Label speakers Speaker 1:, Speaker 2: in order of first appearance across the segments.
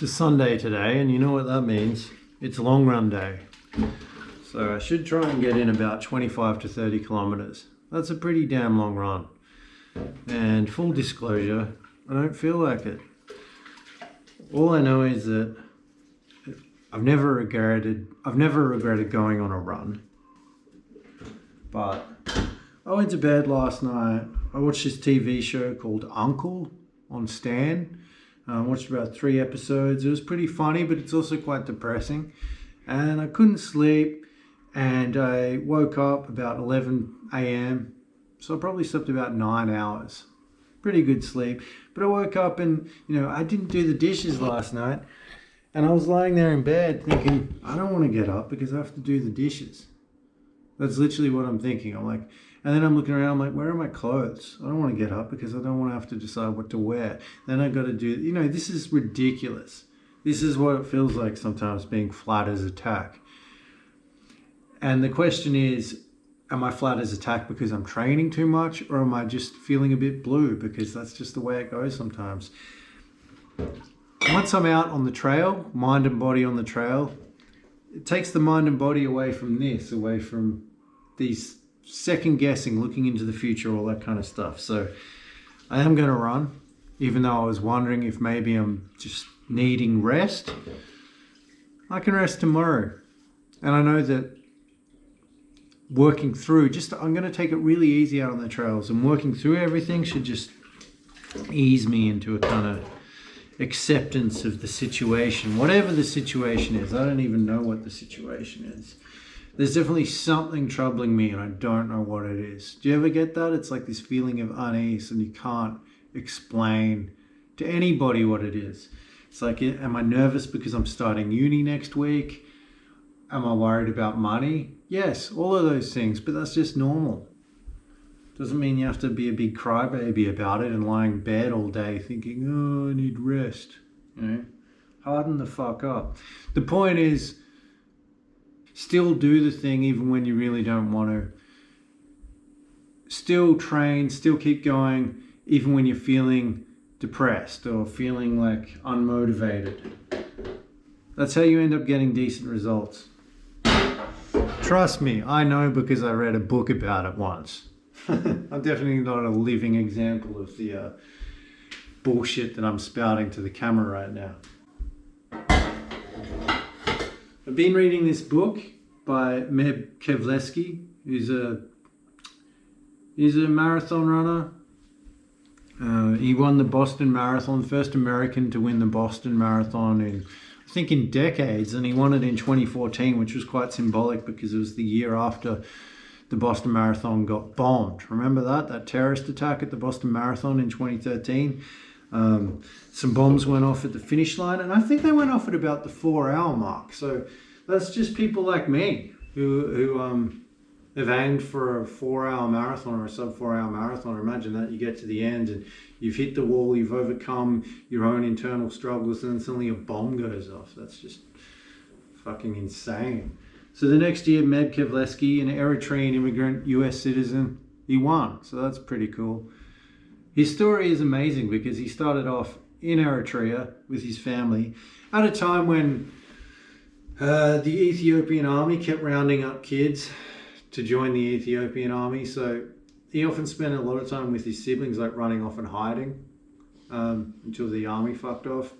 Speaker 1: It's a Sunday today, and you know what that means. It's a long run day. So I should try and get in about 25 to 30 kilometers. That's a pretty damn long run. And full disclosure, I don't feel like it. All I know is that I've never regretted going on a run. But I went to bed last night. I watched this TV show called Uncle on Stan. I watched about 3 episodes. It was pretty funny, but it's also quite depressing. And I couldn't sleep, and I woke up about 11 a.m. So I probably slept about 9 hours. Pretty good sleep. But I woke up and, I didn't do the dishes last night. And I was lying there in bed thinking, I don't want to get up because I have to do the dishes. That's literally what I'm thinking. I'm like, and then I'm looking around, I'm like, where are my clothes? I don't want to get up because I don't want to have to decide what to wear. Then I got to do, this is ridiculous. This is what it feels like sometimes being flat as a tack. And the question is, am I flat as a tack because I'm training too much, or am I just feeling a bit blue because that's just the way it goes sometimes? Once I'm out on the trail, mind and body on the trail, it takes the mind and body away from this, away from these second guessing, looking into the future, all that kind of stuff. So I am going to run, even though I was wondering if maybe I'm just needing rest. I can rest tomorrow. And I know that working through, I'm going to take it really easy out on the trails, and working through everything should just ease me into a kind of acceptance of the situation, whatever the situation is. I don't even know what the situation is. There's definitely something troubling me and I don't know what it is. Do you ever get that? It's like this feeling of unease and you can't explain to anybody what it is. It's like, am I nervous because I'm starting uni next week? Am I worried about money? Yes, all of those things, but that's just normal. Doesn't mean you have to be a big crybaby about it and lying in bed all day thinking, oh, I need rest. Harden the fuck up. The point is, still do the thing even when you really don't want to. Still train, still keep going, even when you're feeling depressed or feeling like unmotivated. That's how you end up getting decent results. Trust me, I know because I read a book about it once. I'm definitely not a living example of the bullshit that I'm spouting to the camera right now. I've been reading this book by Meb Keflezighi, who's a marathon runner. He won the Boston Marathon, first American to win the Boston Marathon in decades, and he won it in 2014, which was quite symbolic because it was the year after the Boston Marathon got bombed. Remember that terrorist attack at the Boston Marathon in 2013? Some bombs went off at the finish line, and I think they went off at about the 4-hour mark. So that's just people like me who have aimed for a 4-hour marathon or a sub 4-hour marathon. Imagine that you get to the end and you've hit the wall, you've overcome your own internal struggles, and then suddenly a bomb goes off. That's just fucking insane. So the next year, Meb Keflezighi, an Eritrean immigrant US citizen, he won. So that's pretty cool. His story is amazing because he started off in Eritrea with his family at a time when the Ethiopian army kept rounding up kids to join the Ethiopian army. So he often spent a lot of time with his siblings, like running off and hiding until the army fucked off.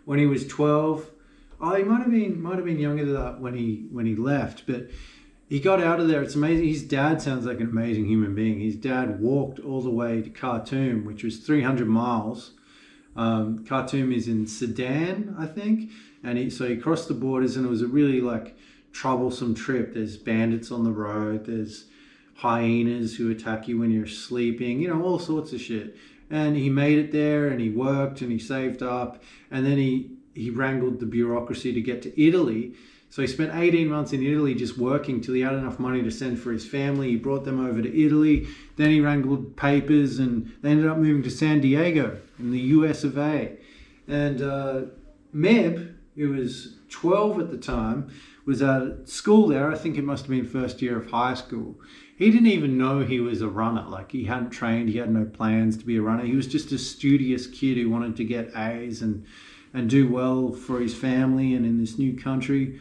Speaker 1: When he was 12, he might have been younger than that when he left, but he got out of there. It's amazing. His dad sounds like an amazing human being. His dad walked all the way to Khartoum, which was 300 miles. Khartoum is in Sudan, I think, and so he crossed the borders, and it was a really troublesome trip. There's bandits on the road. There's hyenas who attack you when you're sleeping. All sorts of shit. And he made it there, and he worked, and he saved up, and then he wrangled the bureaucracy to get to Italy. So he spent 18 months in Italy just working till he had enough money to send for his family. He brought them over to Italy. Then he wrangled papers, and they ended up moving to San Diego in the US of A. And Meb, who was 12 at the time, was at school there. I think it must have been first year of high school. He didn't even know he was a runner. He hadn't trained. He had no plans to be a runner. He was just a studious kid who wanted to get A's and and do well for his family and in this new country.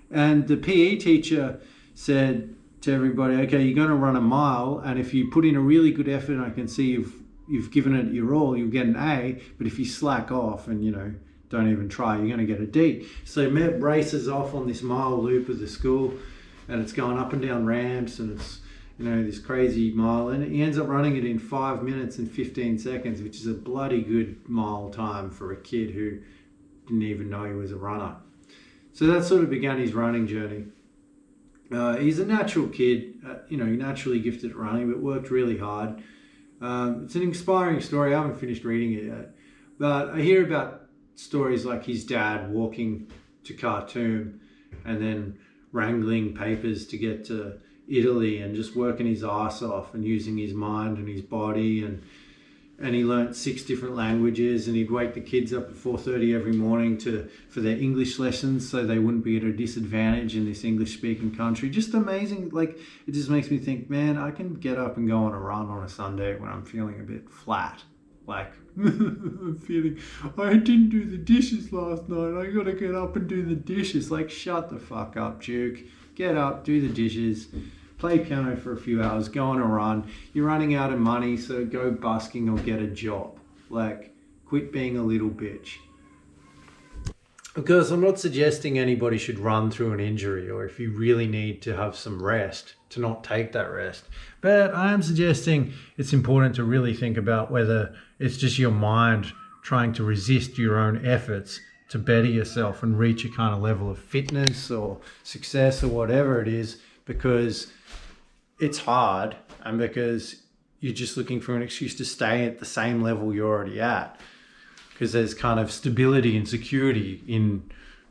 Speaker 1: And the PE teacher said to everybody, okay, you're going to run a mile, and if you put in a really good effort, and I can see you've given it your all, you'll get an A. But if you slack off and, you know, don't even try, you're going to get a D. So Meb races off on this mile loop of the school, and it's going up and down ramps, and it's, you know, this crazy mile, and he ends up running it in 5 minutes and 15 seconds, which is a bloody good mile time for a kid who didn't even know he was a runner. So that sort of began his running journey. He's a natural kid, you know, naturally gifted at running, but worked really hard. It's an inspiring story. I haven't finished reading it yet, but I hear about stories like his dad walking to Khartoum and then wrangling papers to get to Italy and just working his ass off and using his mind and his body, and he learnt 6 different languages, and he'd wake the kids up at 4:30 every morning for their English lessons so they wouldn't be at a disadvantage in this English speaking country. Just amazing. Like, it just makes me think, man, I can get up and go on a run on a Sunday when I'm feeling a bit flat. Like, I'm feeling, I didn't do the dishes last night, I gotta get up and do the dishes. Like, shut the fuck up, Duke. Get up, do the dishes, play piano for a few hours, go on a run. You're running out of money, so go busking or get a job. Like, quit being a little bitch. Of course, I'm not suggesting anybody should run through an injury, or if you really need to have some rest, to not take that rest. But I am suggesting it's important to really think about whether it's just your mind trying to resist your own efforts to better yourself and reach a kind of level of fitness or success or whatever it is, because it's hard and because you're just looking for an excuse to stay at the same level you're already at. Because there's kind of stability and security in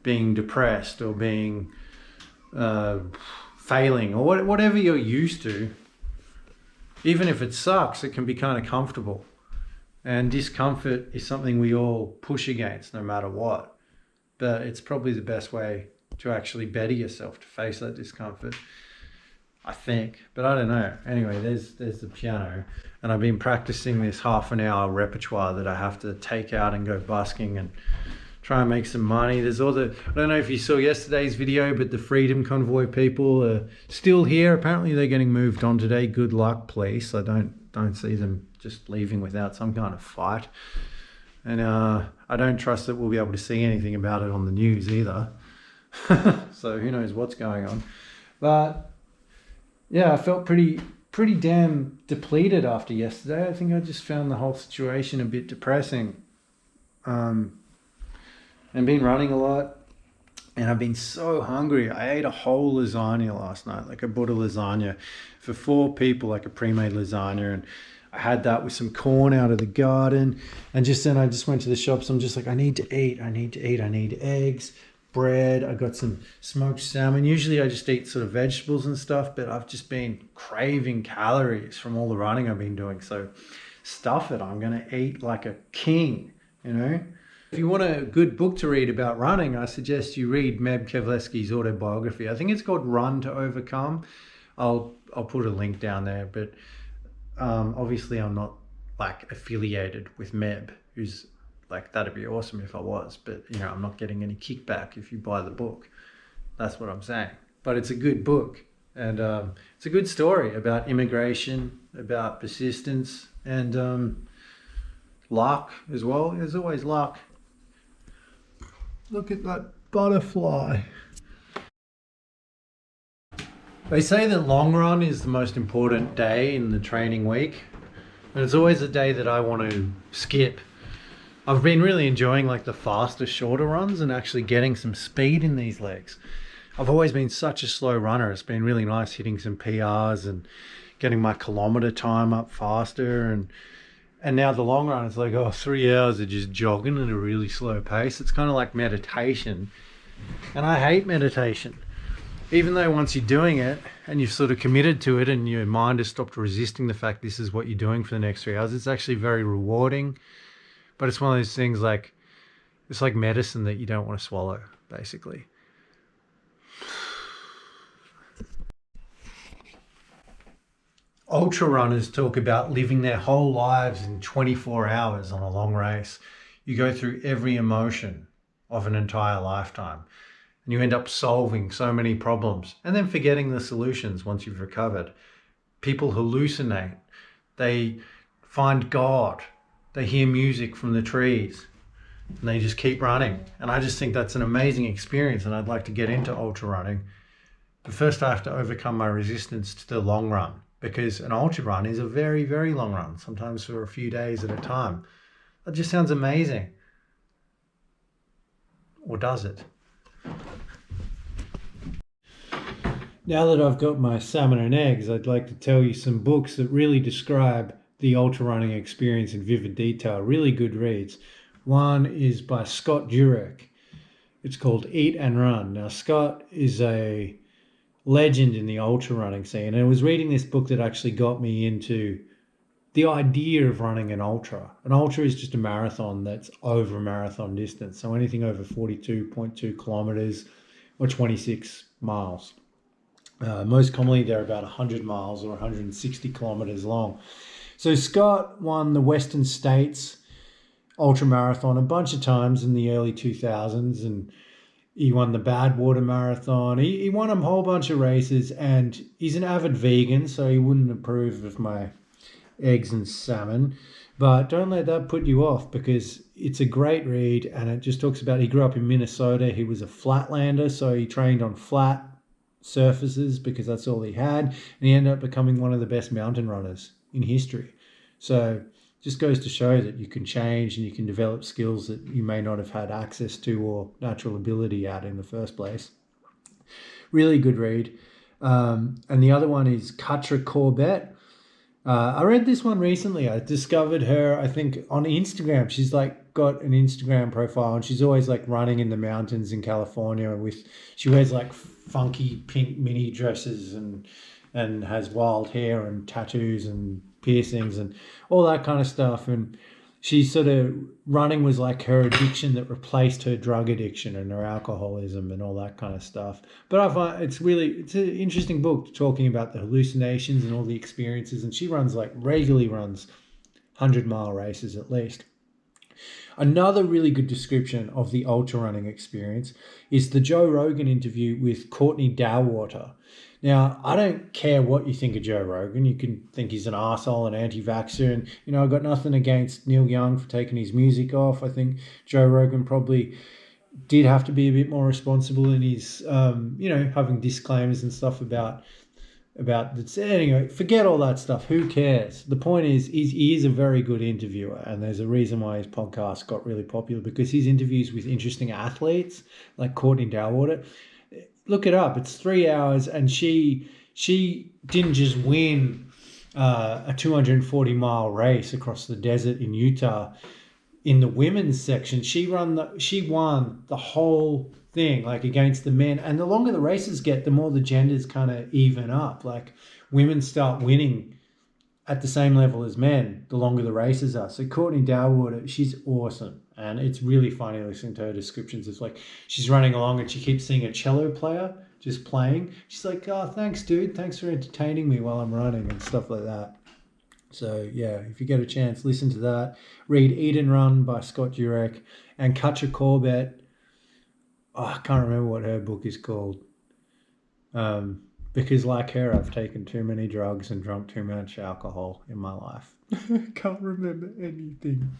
Speaker 1: being depressed or being failing or whatever you're used to. Even if it sucks, it can be kind of comfortable. And discomfort is something we all push against no matter what. But it's probably the best way to actually better yourself to face that discomfort, I think. But I don't know. Anyway, there's the piano. And I've been practicing this half-an-hour repertoire that I have to take out and go busking and try and make some money. There's all the, I don't know if you saw yesterday's video, but the Freedom Convoy people are still here. Apparently they're getting moved on today. Good luck, police. I don't see them just leaving without some kind of fight. And I don't trust that we'll be able to see anything about it on the news either. So who knows what's going on. But yeah, I felt pretty damn depleted after yesterday. I think I just found the whole situation a bit depressing. And been running a lot, and I've been so hungry. I ate a whole lasagna last night. Like, I bought a lasagna for 4 people, like a pre-made lasagna, and I had that with some corn out of the garden. And just then I just went to the shops. I'm just like, I need to eat. I need eggs, bread. I got some smoked salmon. Usually I just eat sort of vegetables and stuff, but I've just been craving calories from all the running I've been doing. So stuff it. I'm going to eat like a king, you know? If you want a good book to read about running, I suggest you read Meb Keflezighi's autobiography. I think it's called Run to Overcome. I'll put a link down there, but obviously I'm not like affiliated with Meb, who's like, that'd be awesome if I was, but you know, I'm not getting any kickback if you buy the book. That's what I'm saying. But it's a good book, and it's a good story about immigration, about persistence, and luck as well. There's always luck. Look at that butterfly. They say that long run is the most important day in the training week, and it's always a day that I want to skip. I've been really enjoying like the faster, shorter runs and actually getting some speed in these legs. I've always been such a slow runner. It's been really nice hitting some PRs and getting my kilometer time up faster, and now the long run, it's like, 3 hours of just jogging at a really slow pace. It's kind of like meditation, and I hate meditation. Even though once you're doing it and you've sort of committed to it and your mind has stopped resisting the fact this is what you're doing for the next 3 hours, it's actually very rewarding. But it's one of those things, like, it's like medicine that you don't want to swallow, basically. Ultra runners talk about living their whole lives in 24 hours on a long race. you go through every emotion of an entire lifetime. And you end up solving so many problems and then forgetting the solutions once you've recovered. People hallucinate. They find God. They hear music from the trees and they just keep running. And I just think that's an amazing experience, and I'd like to get into ultra running. But first I have to overcome my resistance to the long run, because an ultra run is a very, very long run, sometimes for a few days at a time. That just sounds amazing. Or does it? Now that I've got my salmon and eggs, I'd like to tell you some books that really describe the ultra running experience in vivid detail. Really good reads. One is by Scott Jurek. It's called Eat and Run. Now, Scott is a legend in the ultra running scene, and I was reading this book that actually got me into the idea of running an ultra. An ultra is just a marathon that's over marathon distance, so anything over 42.2 kilometers or 26 miles. Most commonly, they're about 100 miles or 160 kilometers long. So Scott won the Western States ultra marathon a bunch of times in the early 2000s, and he won the Badwater Marathon. He won a whole bunch of races, and he's an avid vegan, so he wouldn't approve of my eggs and salmon. But don't let that put you off, because it's a great read, and it just talks about, he grew up in Minnesota. He was a flatlander, so he trained on flat surfaces because that's all he had, and he ended up becoming one of the best mountain runners in history. So just goes to show that you can change and you can develop skills that you may not have had access to or natural ability at in the first place. Really good read. And the other one is Katra Corbett. I read this one recently. I discovered her, I think, on Instagram. She's like got an Instagram profile, and she's always like running in the mountains in California she wears like funky pink mini dresses and has wild hair and tattoos and piercings and all that kind of stuff. And she sort of, running was like her addiction that replaced her drug addiction and her alcoholism and all that kind of stuff. But I find it's an interesting book talking about the hallucinations and all the experiences. And she regularly runs 100-mile races at least. Another really good description of the ultra running experience is the Joe Rogan interview with Courtney Dauwalter. Now, I don't care what you think of Joe Rogan. You can think he's an arsehole, an anti-vaxxer, and, I've got nothing against Neil Young for taking his music off. I think Joe Rogan probably did have to be a bit more responsible in his, having disclaimers and stuff about that. Anyway, forget all that stuff. Who cares? The point is, he is a very good interviewer, and there's a reason why his podcast got really popular, because his interviews with interesting athletes like Courtney Dauwalter, look it up. It's 3 hours, and she didn't just win a 240-mile race across the desert in Utah in the women's section. She won the whole thing, like, against the men. And the longer the races get, the more the genders kind of even up. Like, women start winning at the same level as men the longer the races are. So Courtney Dauwalter, she's awesome. And it's really funny listening to her descriptions. It's like she's running along and she keeps seeing a cello player just playing. She's like, oh, thanks, dude. Thanks for entertaining me while I'm running and stuff like that. So, yeah, if you get a chance, listen to that. Read Eat and Run by Scott Jurek and Katra Corbett. Oh, I can't remember what her book is called. Because like her, I've taken too many drugs and drunk too much alcohol in my life. Can't remember anything.